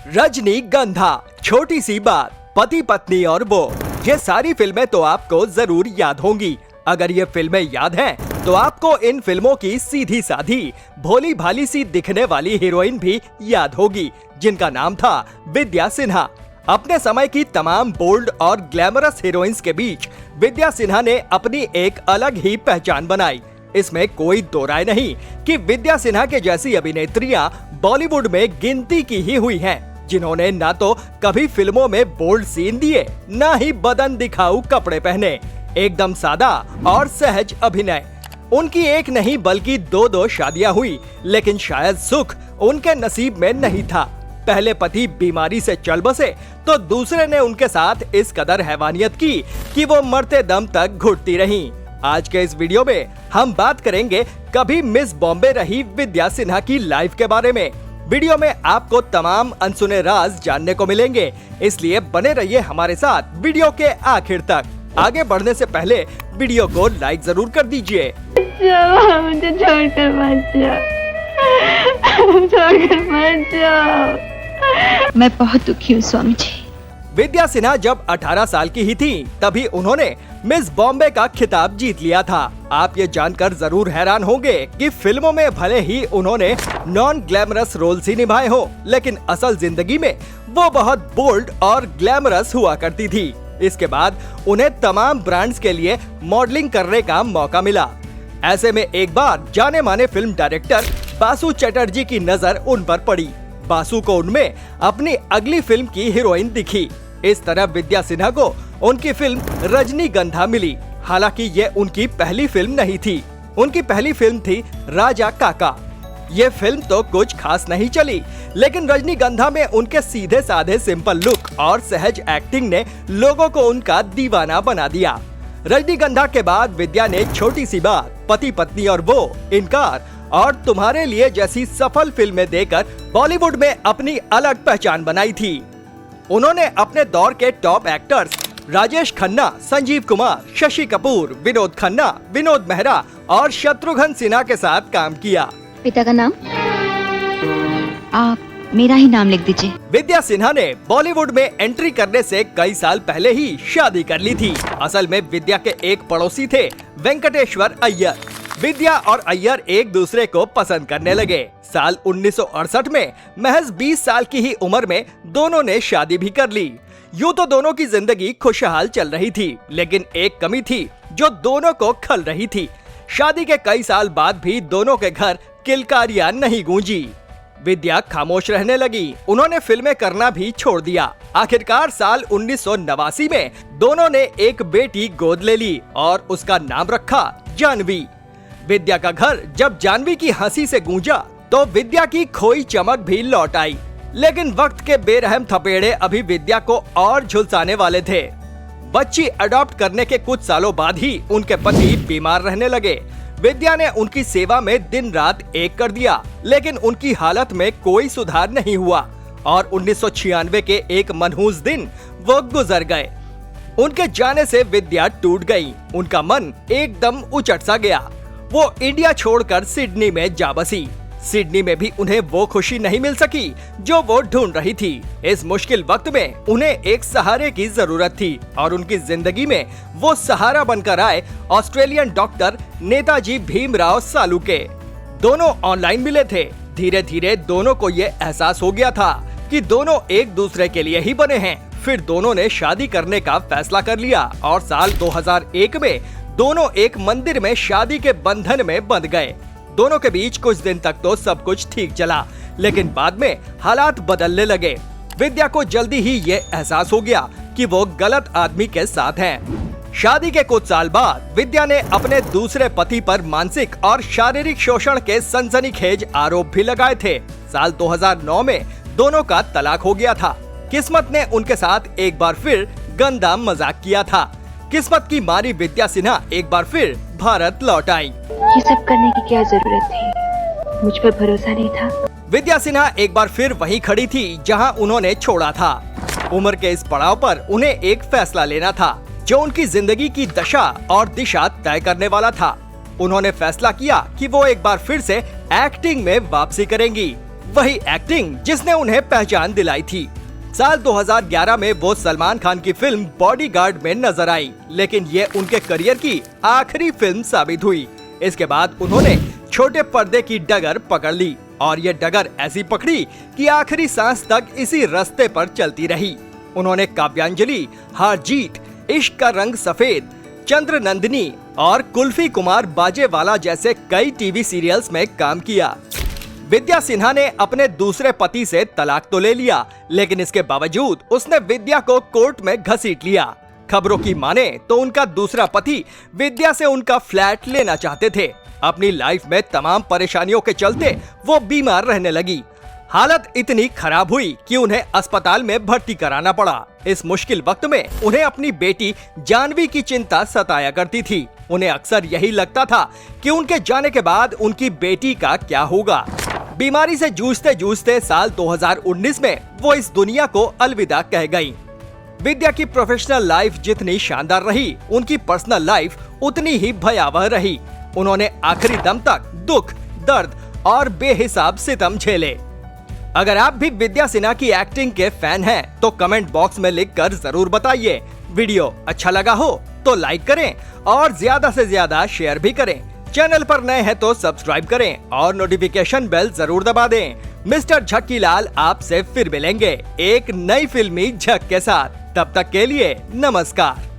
रजनीगंधा, छोटी सी बात, पति पत्नी और वो, ये सारी फिल्में तो आपको जरूर याद होंगी। अगर ये फिल्में याद हैं, तो आपको इन फिल्मों की सीधी साधी भोली भाली सी दिखने वाली हीरोइन भी याद होगी, जिनका नाम था विद्या सिन्हा। अपने समय की तमाम बोल्ड और ग्लैमरस हीरोइंस के बीच विद्या सिन्हा ने अपनी एक अलग ही पहचान बनाई। इसमें कोई दो राय नहीं कि विद्या सिन्हा के जैसी अभिनेत्रियां बॉलीवुड में गिनती की ही हुई हैं, जिन्होंने ना तो कभी फिल्मों में बोल्ड सीन दिए, ना ही बदन दिखाऊ कपड़े पहने। एकदम सादा और सहज अभिनय। उनकी एक नहीं बल्कि दो शादियां हुई, लेकिन शायद सुख उनके नसीब में नहीं था। पहले पति बीमारी से चल बसे, तो दूसरे ने उनके साथ इस कदर हैवानियत की कि वो मरते दम तक घुटती रहीं। आज के इस वीडियो में हम बात करेंगे कभी मिस बॉम्बे रही विद्या सिन्हा की लाइफ के बारे में। वीडियो में आपको तमाम अनसुने राज जानने को मिलेंगे, इसलिए बने रहिए हमारे साथ वीडियो के आखिर तक। आगे बढ़ने से पहले वीडियो को लाइक जरूर कर दीजिए। मुझे छोड़कर मत जाओ, छोड़कर मत जाओ। मैं बहुत दुखी हूँ स्वामी जी। विद्या सिन्हा जब 18 साल की ही थी, तभी उन्होंने मिस बॉम्बे का खिताब जीत लिया था। आप ये जानकर जरूर हैरान होंगे कि फिल्मों में भले ही उन्होंने नॉन ग्लैमरस रोल्स ही निभाए हो, लेकिन असल जिंदगी में वो बहुत बोल्ड और ग्लैमरस हुआ करती थी। इसके बाद उन्हें तमाम ब्रांड्स के लिए मॉडलिंग करने का मौका मिला। ऐसे में एक बार जाने माने फिल्म डायरेक्टर बासु चटर्जी की नजर उन पर पड़ी। बासु को उनमें अपनी अगली फिल्म की हीरोइन दिखी। इस तरह विद्या सिन्हा को उनकी फिल्म रजनीगंधा मिली। हालांकि ये उनकी पहली फिल्म नहीं थी। उनकी पहली फिल्म थी राजा काका। ये फिल्म तो कुछ खास नहीं चली, लेकिन रजनीगंधा में उनके सीधे साधे सिंपल लुक और सहज एक्टिंग ने लोगों को उनका दीवाना बना दिया। रजनीगंधा के बाद विद्या ने छोटी सी बात, पति पत्नी और वो, इनकार और तुम्हारे लिए जैसी सफल फिल्में देकर बॉलीवुड में अपनी अलग पहचान बनाई थी। उन्होंने अपने दौर के टॉप एक्टर्स राजेश खन्ना, संजीव कुमार, शशि कपूर, विनोद खन्ना, विनोद मेहरा और शत्रुघ्न सिन्हा के साथ काम किया। पिता का नाम? आप मेरा ही नाम लिख दीजिए। विद्या सिन्हा ने बॉलीवुड में एंट्री करने से कई साल पहले ही शादी कर ली थी। असल में विद्या के एक पड़ोसी थे वेंकटेश्वर अय्यर। विद्या और अय्यर एक दूसरे को पसंद करने लगे। साल 1968 में महज 20 साल की ही उम्र में दोनों ने शादी भी कर ली। यूं तो दोनों की जिंदगी खुशहाल चल रही थी, लेकिन एक कमी थी जो दोनों को खल रही थी। शादी के कई साल बाद भी दोनों के घर किलकारियां नहीं गूंजी। विद्या खामोश रहने लगी। उन्होंने फिल्में करना भी छोड़ दिया। आखिरकार साल 1989 में दोनों ने एक बेटी गोद ले ली और उसका नाम रखा जानवी। विद्या का घर जब जानवी की हंसी से गूंजा, तो विद्या की खोई चमक भी लौट आई। लेकिन वक्त के बेरहम थपेड़े अभी विद्या को और झुलसाने वाले थे। बच्ची अडॉप्ट करने के कुछ सालों बाद ही उनके पति बीमार रहने लगे। विद्या ने उनकी सेवा में दिन रात एक कर दिया, लेकिन उनकी हालत में कोई सुधार नहीं हुआ और 1996 के एक मनहूस दिन वो गुजर गए। उनके जाने से विद्या टूट गई। उनका मन एकदम उचट सा गया। वो इंडिया छोड़कर सिडनी में जा बसी। सिडनी में भी उन्हें वो खुशी नहीं मिल सकी जो वो ढूंढ रही थी। इस मुश्किल वक्त में उन्हें एक सहारे की जरूरत थी और उनकी जिंदगी में वो सहारा बनकर आए ऑस्ट्रेलियन डॉक्टर नेताजी भीमराव सालुके। दोनों ऑनलाइन मिले थे। धीरे धीरे दोनों को ये एहसास हो गया था कि दोनों एक दूसरे के लिए ही बने हैं। फिर दोनों ने शादी करने का फैसला कर लिया और साल 2001 में दोनों एक मंदिर में शादी के बंधन में बंध गए। दोनों के बीच कुछ दिन तक तो सब कुछ ठीक चला, लेकिन बाद में हालात बदलने लगे। विद्या को जल्दी ही ये एहसास हो गया कि वो गलत आदमी के साथ हैं। शादी के कुछ साल बाद विद्या ने अपने दूसरे पति पर मानसिक और शारीरिक शोषण के सनसनीखेज आरोप भी लगाए थे। साल 2009 में दोनों का तलाक हो गया था। किस्मत ने उनके साथ एक बार फिर गंदा मजाक किया था। किस्मत की मारी विद्या सिन्हा एक बार फिर भारत लौट आई। ये सब करने की क्या जरूरत थी? मुझ पर भरोसा नहीं था। विद्या सिन्हा एक बार फिर वहीं खड़ी थी जहां उन्होंने छोड़ा था। उम्र के इस पड़ाव पर उन्हें एक फैसला लेना था जो उनकी जिंदगी की दशा और दिशा तय करने वाला था। उन्होंने फैसला किया कि वो एक बार फिर से एक्टिंग में वापसी करेंगी। वही एक्टिंग जिसने उन्हें पहचान दिलाई थी। साल 2011 में वो सलमान खान की फिल्म बॉडीगार्ड में नजर आई, लेकिन ये उनके करियर की आखिरी फिल्म साबित हुई। इसके बाद उन्होंने छोटे पर्दे की डगर पकड़ ली और ये डगर ऐसी पकड़ी कि आखिरी सांस तक इसी रास्ते पर चलती रही। उन्होंने काव्यांजलि, हार जीत, इश्क का रंग सफेद, चंद्र नंदिनी और कुल्फी कुमार बाजेवाला जैसे कई टीवी सीरियल्स में काम किया। विद्या सिन्हा ने अपने दूसरे पति से तलाक तो ले लिया, लेकिन इसके बावजूद उसने विद्या को कोर्ट में घसीट लिया। खबरों की माने तो उनका दूसरा पति विद्या से उनका फ्लैट लेना चाहते थे। अपनी लाइफ में तमाम परेशानियों के चलते वो बीमार रहने लगी। हालत इतनी खराब हुई कि उन्हें अस्पताल में भर्ती कराना पड़ा। इस मुश्किल वक्त में उन्हें अपनी बेटी जानवी की चिंता सताया करती थी। उन्हें अक्सर यही लगता था कि उनके जाने के बाद उनकी बेटी का क्या होगा। बीमारी से जूझते जूझते साल 2019 में वो इस दुनिया को अलविदा कह गयी। विद्या की प्रोफेशनल लाइफ जितनी शानदार रही, उनकी पर्सनल लाइफ उतनी ही भयावह रही। उन्होंने आखिरी दम तक दुख, दर्द और बेहिसाब सितम झेले। अगर आप भी विद्या सिन्हा की एक्टिंग के फैन हैं, तो कमेंट बॉक्स में लिखकर जरूर बताइए। वीडियो अच्छा लगा हो तो लाइक करें और ज्यादा से ज्यादा शेयर भी करें। चैनल पर नए हैं तो सब्सक्राइब करें और नोटिफिकेशन बेल जरूर दबा दें। मिस्टर झक्की लाल आपसे फिर मिलेंगे एक नई फिल्मी झक के साथ। तब तक के लिए नमस्कार।